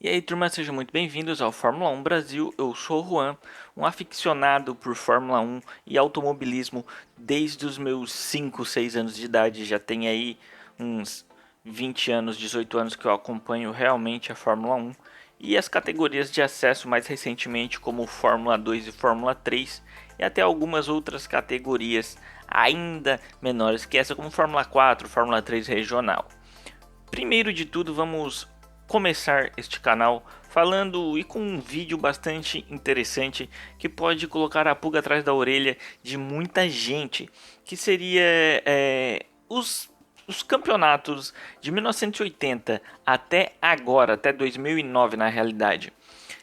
E aí, turma, sejam muito bem-vindos ao Fórmula 1 Brasil. Eu sou o Juan, um aficionado por Fórmula 1 e automobilismo desde os meus 5, 6 anos de idade. Já tem aí uns 20 anos, 18 anos que eu acompanho realmente a Fórmula 1 e as categorias de acesso mais recentemente, como Fórmula 2 e Fórmula 3, e até algumas outras categorias ainda menores que essa, como Fórmula 4, Fórmula 3 regional. Primeiro de tudo, vamos começar este canal falando e com um vídeo bastante interessante que pode colocar a pulga atrás da orelha de muita gente, que seria os campeonatos de 1980 até agora, até 2009 na realidade.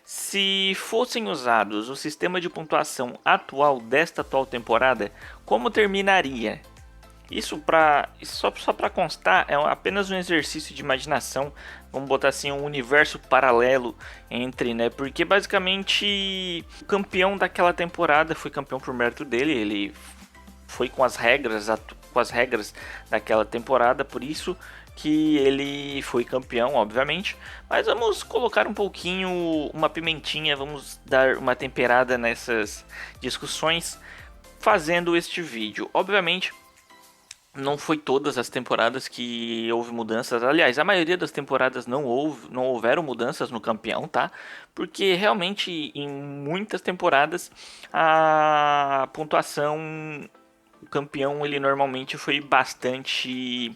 Se fossem usados o sistema de pontuação atual desta atual temporada, como terminaria? Isso só para constar é apenas um exercício de imaginação, vamos botar assim um universo paralelo entre, né? Porque basicamente o campeão daquela temporada foi campeão por mérito dele, ele foi com as regras daquela temporada, por isso que ele foi campeão, obviamente. Mas vamos colocar um pouquinho, uma pimentinha, vamos dar uma temperada nessas discussões fazendo este vídeo. Obviamente não foi todas as temporadas que houve mudanças. Aliás, a maioria das temporadas não houveram mudanças no campeão, tá? Porque realmente em muitas temporadas a pontuação, o campeão ele normalmente foi bastante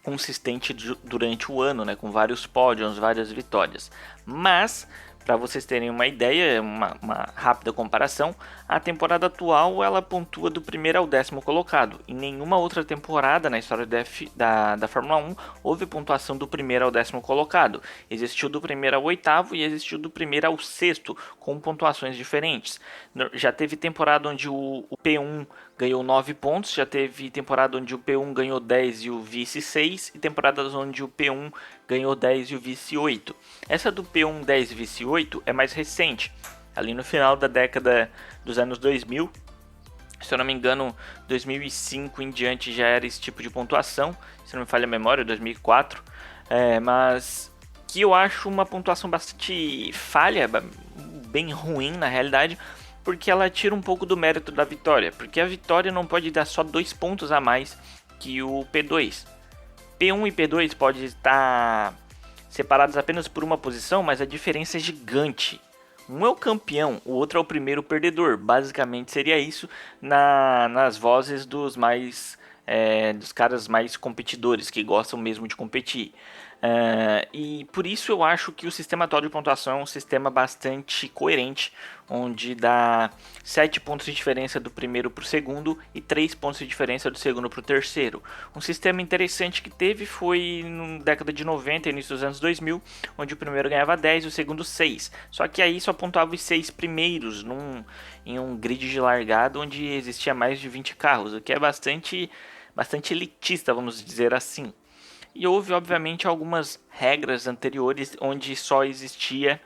consistente durante o ano, né? Com vários pódios, várias vitórias. Mas para vocês terem uma ideia, uma rápida comparação, a temporada atual ela pontua do primeiro ao 10º colocado. Em nenhuma outra temporada na história da Fórmula 1 houve pontuação do primeiro ao 10º colocado. Existiu do primeiro ao 8º e existiu do primeiro ao 6º, com pontuações diferentes. Já teve temporada onde o P1 ganhou 9 pontos, já teve temporada onde o P1 ganhou 10 e o vice 6, e temporadas onde o P1 ganhou 10 e o vice 8. Essa do P1, 10 e vice 8 é mais recente, ali no final da década dos anos 2000. Se eu não me engano, 2005 em diante já era esse tipo de pontuação, se não me falha a memória, 2004. Mas que eu acho uma pontuação bastante falha, bem ruim na realidade, porque ela tira um pouco do mérito da vitória, porque a vitória não pode dar só 2 pontos a mais que o P2. P1 e P2 podem estar separados apenas por uma posição, mas a diferença é gigante. Um é o campeão, o outro é o primeiro perdedor. Basicamente seria isso nas vozes dos caras mais competidores, que gostam mesmo de competir. E por isso eu acho que o sistema atual de pontuação é um sistema bastante coerente, onde dá 7 pontos de diferença do primeiro para o segundo e 3 pontos de diferença do segundo para o terceiro. Um sistema interessante que teve foi na década de 90 e início dos anos 2000, onde o primeiro ganhava 10 e o segundo 6. Só que aí só pontuava os 6 primeiros em um grid de largada onde existia mais de 20 carros, o que é bastante elitista, vamos dizer assim. E houve, obviamente, algumas regras anteriores onde só existia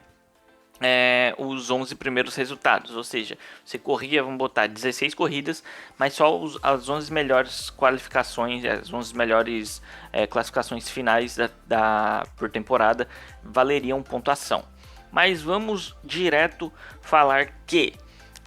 os 11 primeiros resultados. Ou seja, você corria, vamos botar 16 corridas, mas só as 11 melhores qualificações, as 11 melhores classificações finais por temporada valeriam pontuação. Mas vamos direto falar que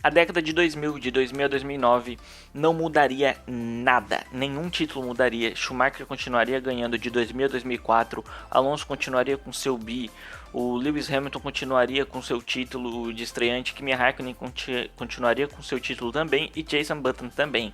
a década de 2000 a 2009, não mudaria nada. Nenhum título mudaria. Schumacher continuaria ganhando de 2000 a 2004. Alonso continuaria com seu bi. O Lewis Hamilton continuaria com seu título de estreante. Kimi Raikkonen continuaria com seu título também. E Jason Button também.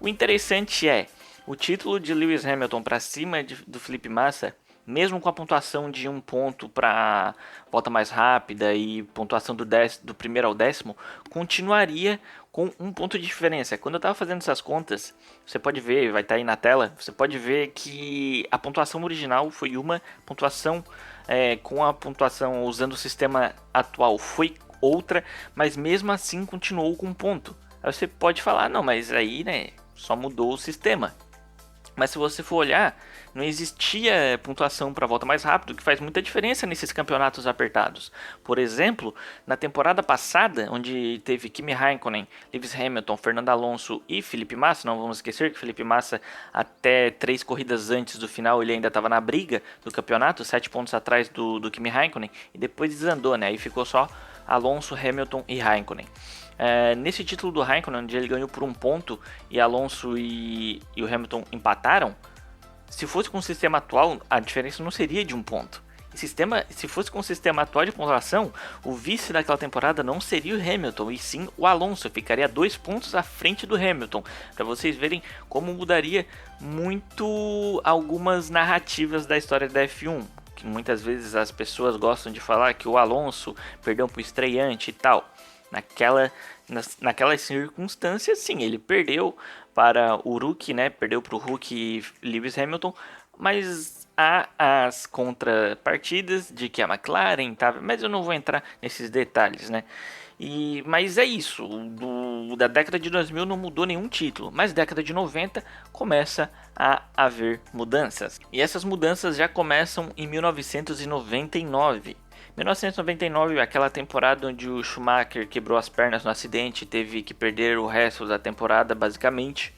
O interessante é, o título de Lewis Hamilton para cima do Felipe Massa, mesmo com a pontuação de 1 ponto para volta mais rápida e pontuação do primeiro ao 10º, continuaria com 1 ponto de diferença. Quando eu estava fazendo essas contas, você pode ver, vai estar aí na tela, você pode ver que a pontuação original foi uma, pontuação com a pontuação usando o sistema atual foi outra, mas mesmo assim continuou com 1 ponto. Aí você pode falar, não, mas aí só mudou o sistema. Mas se você for olhar, não existia pontuação para volta mais rápido, que faz muita diferença nesses campeonatos apertados. Por exemplo, na temporada passada, onde teve Kimi Raikkonen, Lewis Hamilton, Fernando Alonso e Felipe Massa, não vamos esquecer que Felipe Massa até 3 corridas antes do final ele ainda estava na briga do campeonato, 7 pontos atrás do Kimi Raikkonen, e depois desandou, né? Aí ficou só Alonso, Hamilton e Raikkonen. Nesse título do Raikkonen, onde ele ganhou por 1 ponto e Alonso e o Hamilton empataram, se fosse com o sistema atual, a diferença não seria de 1 ponto. Se fosse com o sistema atual de pontuação, o vice daquela temporada não seria o Hamilton, e sim o Alonso, ficaria 2 pontos à frente do Hamilton, para vocês verem como mudaria muito algumas narrativas da história da F1, que muitas vezes as pessoas gostam de falar que o Alonso perdeu para o estreante e tal. Naquelas circunstâncias, sim, ele perdeu para o rookie, né? Perdeu para o rookie Lewis Hamilton, mas há as contrapartidas de que a McLaren estava, mas eu não vou entrar nesses detalhes, né? Mas é isso, da década de 2000 não mudou nenhum título, mas década de 90 começa a haver mudanças. E essas mudanças já começam em 1999. 1999, aquela temporada onde o Schumacher quebrou as pernas no acidente e teve que perder o resto da temporada, basicamente,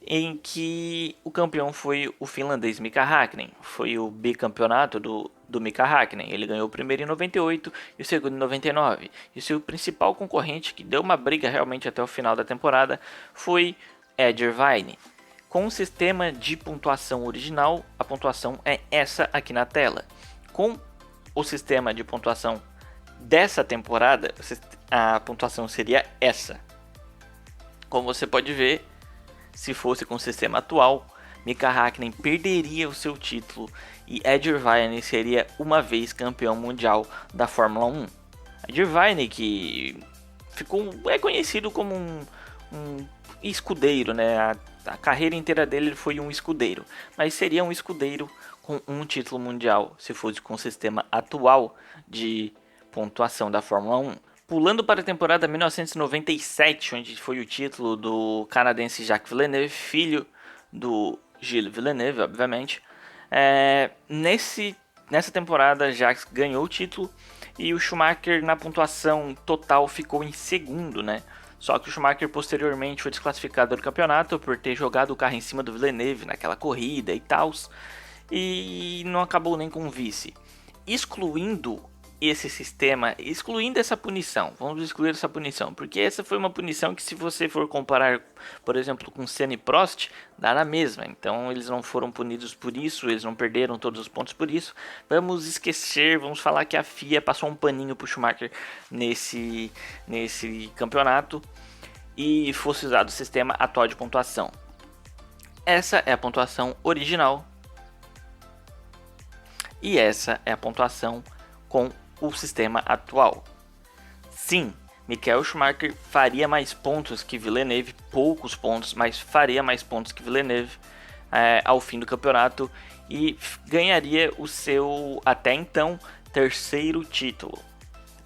em que o campeão foi o finlandês Mika Häkkinen. Foi o bicampeonato do Mika Häkkinen. Ele ganhou o primeiro em 98 e o segundo em 99. E o seu principal concorrente, que deu uma briga realmente até o final da temporada, foi Ed Irvine. Com o sistema de pontuação original, a pontuação é essa aqui na tela. Com o sistema de pontuação dessa temporada, a pontuação seria essa. Como você pode ver, se fosse com o sistema atual, Mika Häkkinen perderia o seu título e Ed Irvine seria uma vez campeão mundial da Fórmula 1. Ed Irvine, que é conhecido como um escudeiro, né? A carreira inteira dele foi um escudeiro, mas seria um escudeiro com um título mundial se fosse com o sistema atual de pontuação da Fórmula 1. Pulando para a temporada 1997, onde foi o título do canadense Jacques Villeneuve, filho do Gilles Villeneuve, obviamente. Nessa temporada, Jacques ganhou o título e o Schumacher na pontuação total ficou em segundo, né? Só que o Schumacher posteriormente foi desclassificado do campeonato por ter jogado o carro em cima do Villeneuve naquela corrida e tal, e não acabou nem com o vice. Excluindo esse sistema, excluindo essa punição, vamos excluir essa punição, porque essa foi uma punição que, se você for comparar, por exemplo, com Senna e Prost, dá na mesma. Então eles não foram punidos por isso, eles não perderam todos os pontos por isso. Vamos esquecer, vamos falar que a FIA passou um paninho pro Schumacher nesse campeonato e fosse usado o sistema atual de pontuação. Essa é a pontuação original e essa é a pontuação com o sistema atual. Sim, Michael Schumacher faria mais pontos que Villeneuve, poucos pontos, mas faria mais pontos que Villeneuve ao fim do campeonato e ganharia o seu, até então, terceiro título.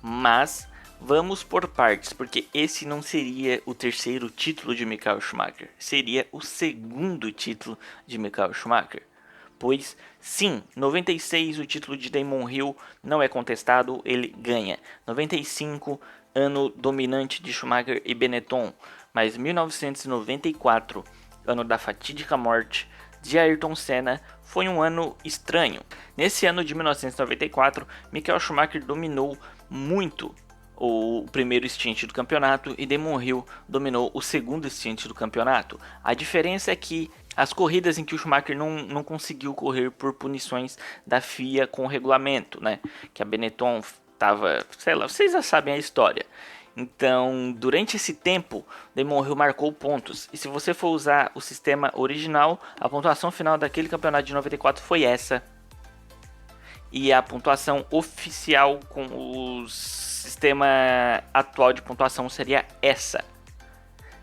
Mas vamos por partes, porque esse não seria o terceiro título de Michael Schumacher, seria o segundo título de Michael Schumacher. Pois sim, 96 o título de Damon Hill não é contestado, ele ganha. 95, ano dominante de Schumacher e Benetton, mas 1994, ano da fatídica morte de Ayrton Senna, foi um ano estranho. Nesse ano de 1994, Michael Schumacher dominou muito o primeiro stint do campeonato e Damon Hill dominou o segundo stint do campeonato. A diferença é que as corridas em que o Schumacher não conseguiu correr por punições da FIA com o regulamento, né? Que a Benetton estava, sei lá, vocês já sabem a história. Então, durante esse tempo, Damon Hill marcou pontos. E se você for usar o sistema original, a pontuação final daquele campeonato de 94 foi essa. E a pontuação oficial com o sistema atual de pontuação seria essa.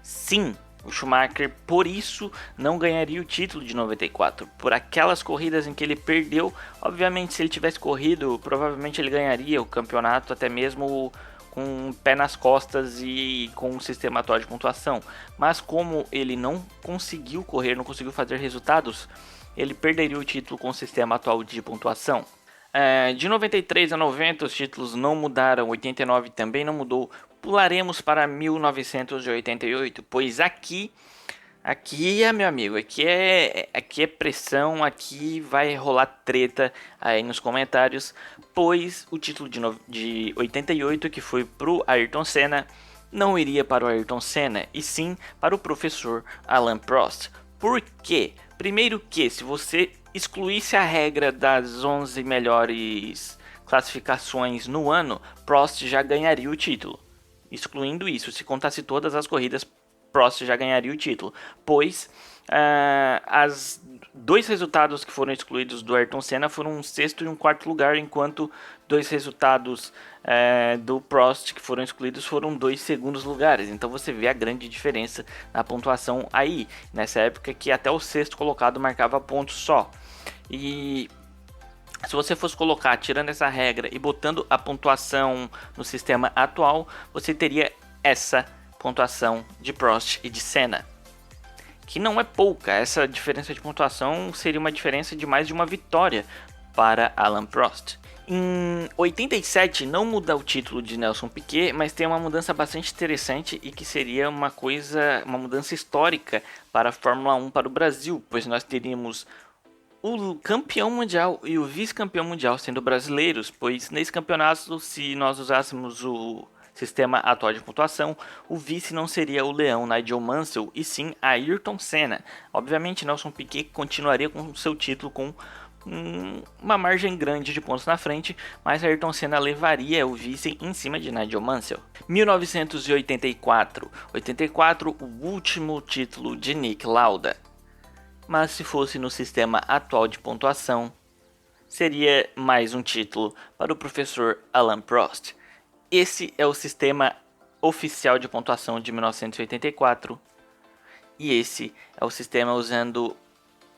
Sim, o Schumacher, por isso, não ganharia o título de 94. Por aquelas corridas em que ele perdeu. Obviamente, se ele tivesse corrido, provavelmente ele ganharia o campeonato, até mesmo com o pé nas costas e com o sistema atual de pontuação. Mas como ele não conseguiu correr, não conseguiu fazer resultados, ele perderia o título com o sistema atual de pontuação. De 93 a 90 os títulos não mudaram, 89 também não mudou. Pularemos para 1988, pois aqui meu amigo, aqui é pressão, aqui vai rolar treta aí nos comentários, pois o título de 88, que foi pro Ayrton Senna, não iria para o Ayrton Senna, e sim para o professor Alain Prost. Por quê? Primeiro que, se você excluísse a regra das 11 melhores classificações no ano, Prost já ganharia o título. Excluindo isso, se contasse todas as corridas, Prost já ganharia o título, pois as dois resultados que foram excluídos do Ayrton Senna foram um sexto e um quarto lugar, enquanto dois resultados do Prost que foram excluídos foram 2 segundos lugares. Então você vê a grande diferença na pontuação aí, nessa época que até o sexto colocado marcava pontos só. E se você fosse colocar, tirando essa regra e botando a pontuação no sistema atual, você teria essa pontuação de Prost e de Senna, que não é pouca. Essa diferença de pontuação seria uma diferença de mais de uma vitória para Alain Prost. Em 87 não muda o título de Nelson Piquet, mas tem uma mudança bastante interessante e que seria uma mudança histórica para a Fórmula 1 para o Brasil, pois nós teríamos o campeão mundial e o vice-campeão mundial sendo brasileiros, pois nesse campeonato, se nós usássemos o sistema atual de pontuação, o vice não seria o leão Nigel Mansell, e sim Ayrton Senna. Obviamente Nelson Piquet continuaria com seu título com uma margem grande de pontos na frente, mas Ayrton Senna levaria o vice em cima de Nigel Mansell. 1984, o último título de Nick Lauda. Mas se fosse no sistema atual de pontuação, seria mais um título para o professor Alain Prost. Esse é o sistema oficial de pontuação de 1984 e esse é o sistema usando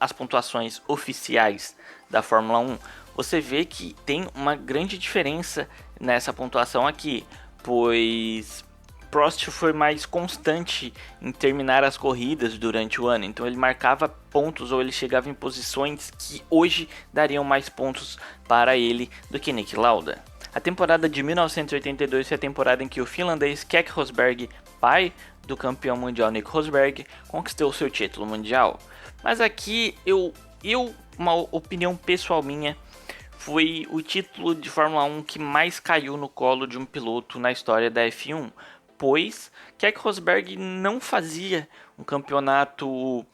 as pontuações oficiais da Fórmula 1. Você vê que tem uma grande diferença nessa pontuação aqui, pois Prost foi mais constante em terminar as corridas durante o ano, então ele marcava pontos ou ele chegava em posições que hoje dariam mais pontos para ele do que Nick Lauda. A temporada de 1982 foi a temporada em que o finlandês Keke Rosberg, pai do campeão mundial Nick Rosberg, conquistou seu título mundial. Mas aqui uma opinião pessoal minha, foi o título de Fórmula 1 que mais caiu no colo de um piloto na história da F1, pois Keke Rosberg não fazia um campeonato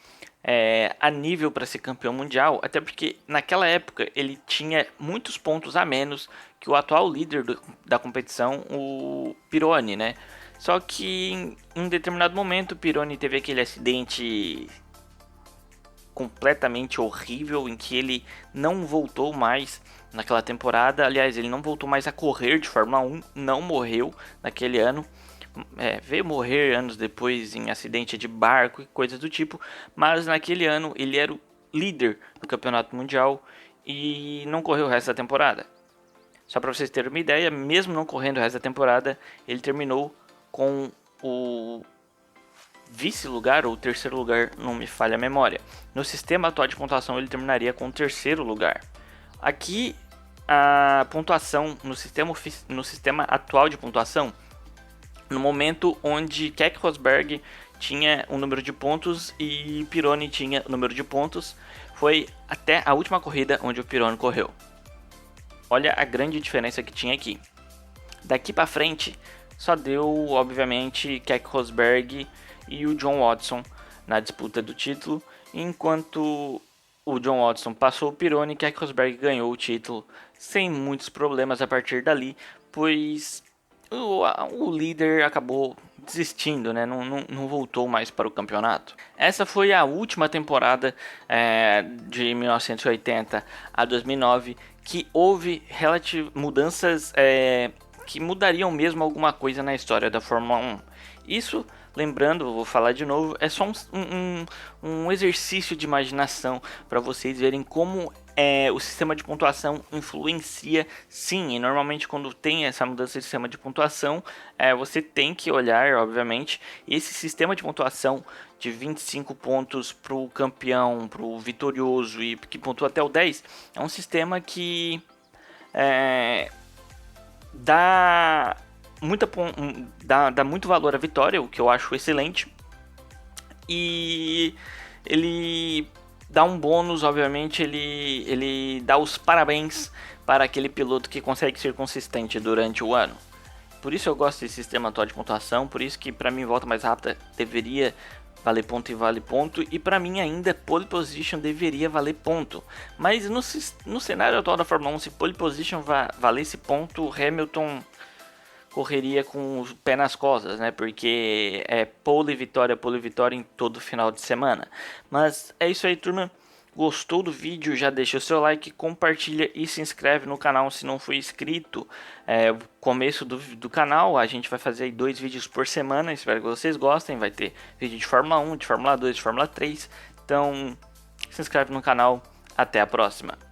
a nível para ser campeão mundial, até porque naquela época ele tinha muitos pontos a menos que o atual líder da competição, o Pironi, né? Só que em um determinado momento o Pironi teve aquele acidente completamente horrível em que ele não voltou mais naquela temporada. Aliás, ele não voltou mais a correr de Fórmula 1, não morreu naquele ano. Veio morrer anos depois em acidente de barco e coisas do tipo, mas naquele ano ele era o líder do campeonato mundial e não correu o resto da temporada. Só para vocês terem uma ideia, mesmo não correndo o resto da temporada, ele terminou com o vice-lugar ou terceiro lugar, não me falha a memória. No sistema atual de pontuação ele terminaria com o terceiro lugar. Aqui a pontuação no sistema atual de pontuação, no momento onde Keke Rosberg tinha um número de pontos e Pironi tinha o número de pontos, foi até a última corrida onde o Pironi correu. Olha a grande diferença que tinha aqui. Daqui para frente, só deu, obviamente, Keke Rosberg e o John Watson na disputa do título, enquanto o John Watson passou o Pironi, Keke Rosberg ganhou o título sem muitos problemas a partir dali, pois o líder acabou desistindo, né? Não voltou mais para o campeonato. Essa foi a última temporada de 1980 a 2009 que houve mudanças que mudariam mesmo alguma coisa na história da Fórmula 1. Isso, lembrando, vou falar de novo, é só um exercício de imaginação para vocês verem como o sistema de pontuação influencia sim, e normalmente quando tem essa mudança de sistema de pontuação, você tem que olhar, obviamente, esse sistema de pontuação de 25 pontos para o campeão, para o vitorioso e que pontua até o 10, é um sistema que dá muito valor à vitória, o que eu acho excelente, e ele dá um bônus, obviamente, ele dá os parabéns para aquele piloto que consegue ser consistente durante o ano. Por isso eu gosto desse sistema atual de pontuação, por isso que para mim volta mais rápida deveria valer ponto e vale ponto, e para mim ainda pole position deveria valer ponto. Mas no cenário atual da Fórmula 1, se pole position valesse ponto, Hamilton correria com o pé nas costas, né? Porque é pole vitória em todo final de semana. Mas é isso aí, turma. Gostou do vídeo? Já deixa o seu like, compartilha e se inscreve no canal se não for inscrito. Começo do canal, a gente vai fazer aí 2 vídeos por semana. Espero que vocês gostem. Vai ter vídeo de Fórmula 1, de Fórmula 2, de Fórmula 3. Então, se inscreve no canal. Até a próxima.